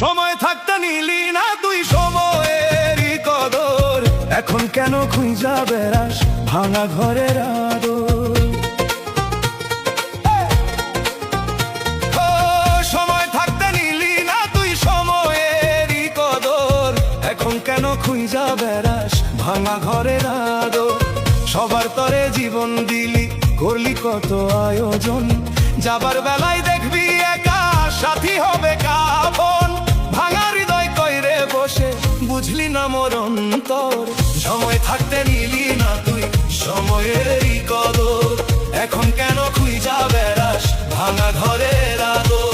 সময় থাকতে নিলি না তুই সময়েরই কদর, এখন কেন খুঁজা বেড়াস ভাঙা ঘরের আদর। সময় থাকতে নিলি না তুই সময়েরই কদর, এখন কেন খুঁজা বেড়াস ভাঙা ঘরের আদর। সবার তরে জীবন দিলি, করলি কত আয়োজন, যাবার বেলায় দেখবি একা সাথী হবে কাফন। ভাঙা হৃদয় কইরে বসে বুঝলি না মোর অন্তর, সময় থাকতে নিলি না তুই সময়েরই কদর, এখন কেন খুঁজা বেড়াস ভাঙা ঘরের আদর।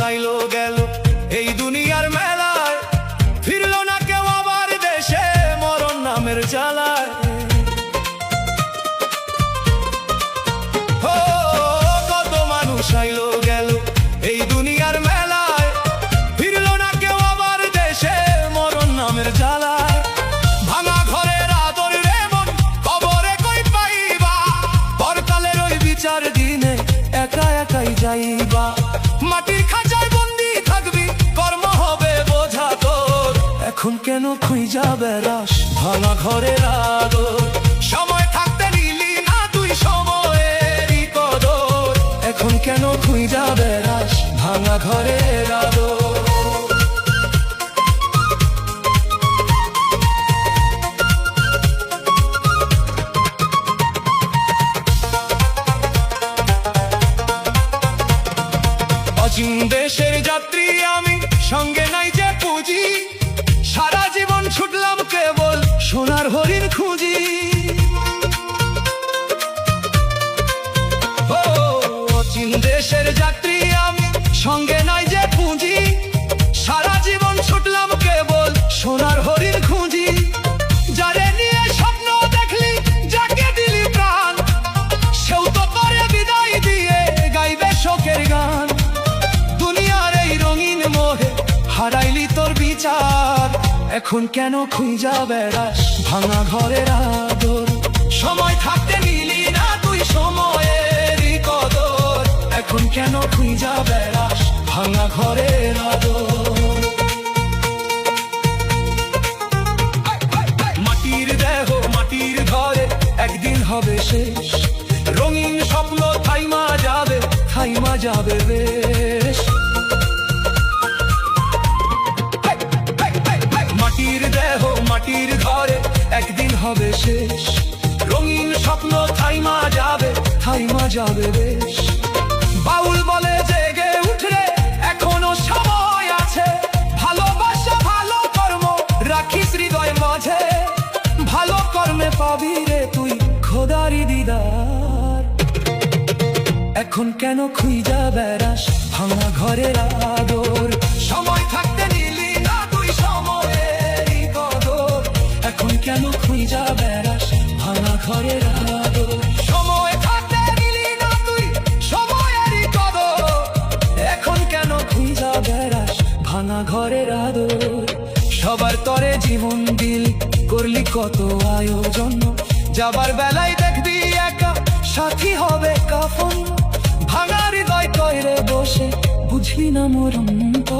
আইলো গেল এই দুনিয়ার মেলায়, ফিরলো না কেউ আবার দেশে মরণ নামের জ্বালায়। কত মানুষ আইলো গেল এই দুনিয়ার মেলায়, ফিরলো না কেউ আবার দেশে মরণ নামের জ্বালায়। ভাঙা ঘরের আদর রে মন কবরে কই পাইবা, পরকালের ওই বিচার দিনে একা একাই যাইবা। মাটির খাঁচায় বন্দি থাকবি, কর্ম হবে বোঝা তোর, এখন কেন খুঁজা বেড়াস ভাঙা ঘরের আদর। সময় থাকতে নিলি না তুই সময়েরই কদর, এখন কেন খুঁজা বেড়াস ভাঙা ঘরের আদর। অচিন দেশের যাত্রী আমি, সঙ্গে নাই যে পুঁজি, সারা জীবন ছুটলাম কেবল সোনার হরিণ খুঁজি। অচিন দেশের যাত্রী আমি, সঙ্গে নাই যে পুঁজি, সারা জীবন ছুটলাম কেবল সোনার হরিণ খুঁজি। যারে নিয়ে স্বপ্ন দেখলি, যাকে দিলি প্রাণ, সেও তো করে বিদায় দিয়ে গাইবে শোকের গান। হারাইলি তোর বিচার, এখন কেন খুঁজা বেড়াস ভাঙা ঘরের আদর। সময় থাকতে নিলি না তুই সময়েরই কদর, এখন কেন খুঁজা বেড়াস ভাঙা ঘরের আদর। মাটির দেহ মাটির ঘরে একদিন হবে শেষ, রঙিন স্বপ্ন থাইমা যাবে বেশ। মাটির দেহ মাটির ঘরে একদিন হবে শেষ, রঙিন স্বপ্ন থাইমা যাবে বেশ। বাউল বলে জেগে উঠরে এখনো সময় আছে, ভালোবাসা ভালো কর্ম রাখিস হৃদয় মাঝে, ভালো কর্মে পাবি রে তুই খোদারি দিদার। এখন কেন খুঁজা বেড়াস ভাঙা ঘরের আদর। সময় থাকতে নিলি না তুই সময়েরই কদর, এখন কেন খুঁজা বেড়াস ভাঙা ঘরের আদর। সময় থাকতে নিলি না তুই সময়েরই কদর, এখন কেন খুঁজা বেড়াস ভাঙা ঘরের আদর। সবার তরে জীবন দিল, করলি কত আয়োজন, যাবার বেলায় দেখবি একা সাথী হবে কাফন। ভাঙা হৃদয় কইরে বসে বুঝলি না মোর অন্তর।